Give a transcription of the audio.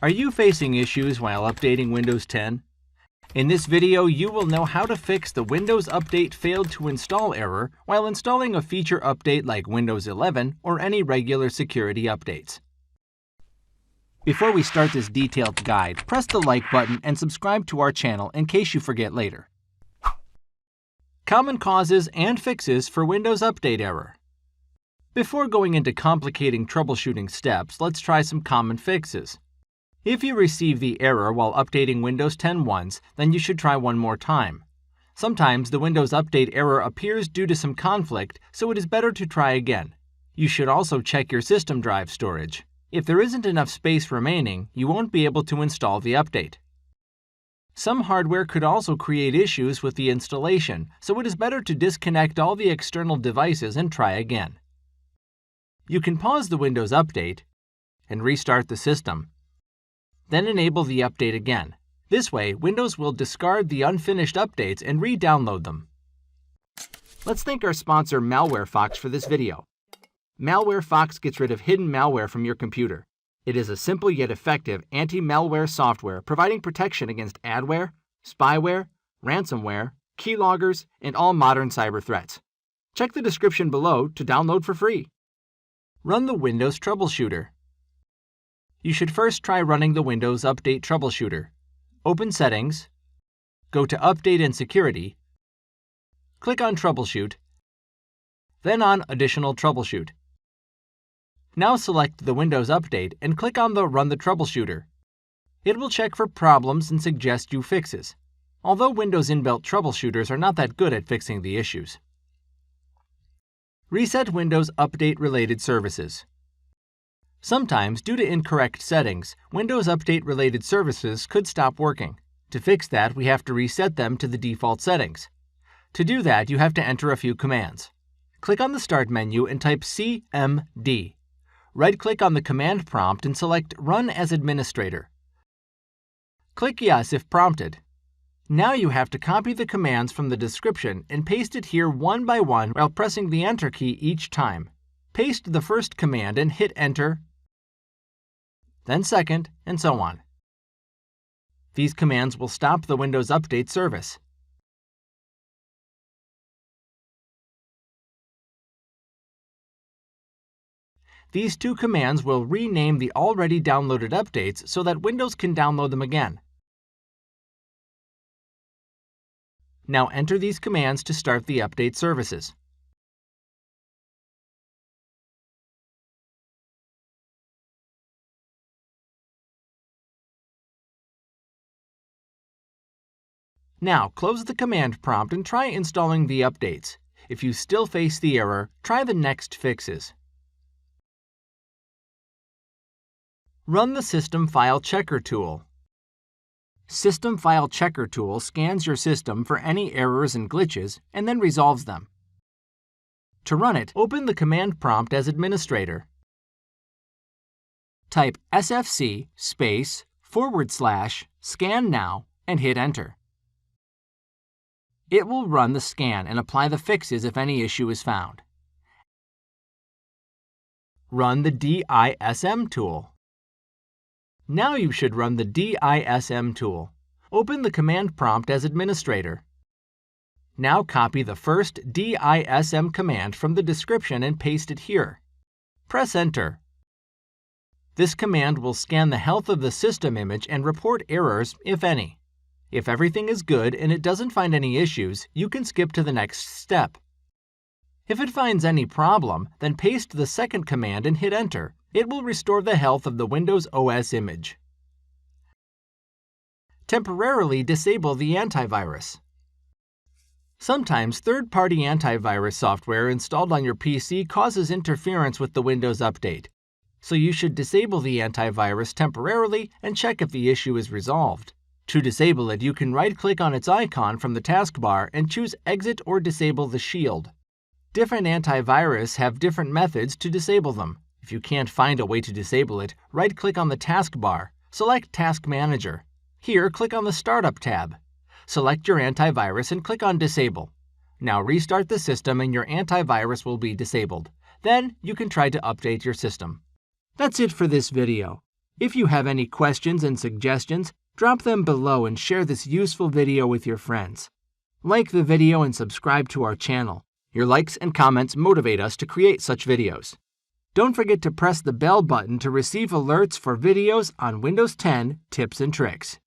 Are you facing issues while updating Windows 10? In this video, you will know how to fix the Windows Update failed to install error while installing a feature update like Windows 11 or any regular security updates. Before we start this detailed guide, press the like button and subscribe to our channel in case you forget later. Common causes and fixes for Windows Update error. Before going into complicating troubleshooting steps, let's try some common fixes. If you receive the error while updating Windows 10 once, then you should try one more time. Sometimes the Windows Update error appears due to some conflict, so it is better to try again. You should also check your system drive storage. If there isn't enough space remaining, you won't be able to install the update. Some hardware could also create issues with the installation, so it is better to disconnect all the external devices and try again. You can pause the Windows Update and restart the system. Then enable the update again. This way, Windows will discard the unfinished updates and re-download them. Let's thank our sponsor MalwareFox for this video. MalwareFox gets rid of hidden malware from your computer. It is a simple yet effective anti-malware software providing protection against adware, spyware, ransomware, keyloggers, and all modern cyber threats. Check the description below to download for free. Run the Windows Troubleshooter. You should first try running the Windows Update Troubleshooter. Open Settings, go to Update and Security, click on Troubleshoot, then on Additional Troubleshoot. Now select the Windows Update and click on the Run the Troubleshooter. It will check for problems and suggest you fixes, although Windows inbuilt troubleshooters are not that good at fixing the issues. Reset Windows Update-related services. Sometimes, due to incorrect settings, Windows Update-related services could stop working. To fix that, we have to reset them to the default settings. To do that, you have to enter a few commands. Click on the Start menu and type CMD. Right-click on the command prompt and select Run as Administrator. Click Yes if prompted. Now you have to copy the commands from the description and paste it here one by one while pressing the Enter key each time. Paste the first command and hit Enter, then second, and so on. These commands will stop the Windows Update service. These two commands will rename the already downloaded updates so that Windows can download them again. Now enter these commands to start the update services. Now, close the command prompt and try installing the updates. If you still face the error, try the next fixes. Run the System File Checker tool. System File Checker tool scans your system for any errors and glitches and then resolves them. To run it, open the command prompt as administrator. Type sfc /scan now and hit Enter. It will run the scan and apply the fixes if any issue is found. Run the DISM tool. Now you should run the DISM tool. Open the command prompt as administrator. Now copy the first DISM command from the description and paste it here. Press Enter. This command will scan the health of the system image and report errors, if any. If everything is good and it doesn't find any issues, you can skip to the next step. If it finds any problem, then paste the second command and hit Enter. It will restore the health of the Windows OS image. Temporarily disable the antivirus. Sometimes third-party antivirus software installed on your PC causes interference with the Windows Update, so you should disable the antivirus temporarily and check if the issue is resolved. To disable it, you can right-click on its icon from the taskbar and choose Exit or Disable the Shield. Different antivirus have different methods to disable them. If you can't find a way to disable it, right-click on the taskbar, select Task Manager. Here, click on the Startup tab. Select your antivirus and click on Disable. Now restart the system and your antivirus will be disabled. Then you can try to update your system. That's it for this video. If you have any questions and suggestions, drop them below and share this useful video with your friends. Like the video and subscribe to our channel. Your likes and comments motivate us to create such videos. Don't forget to press the bell button to receive alerts for videos on Windows 10 tips and tricks.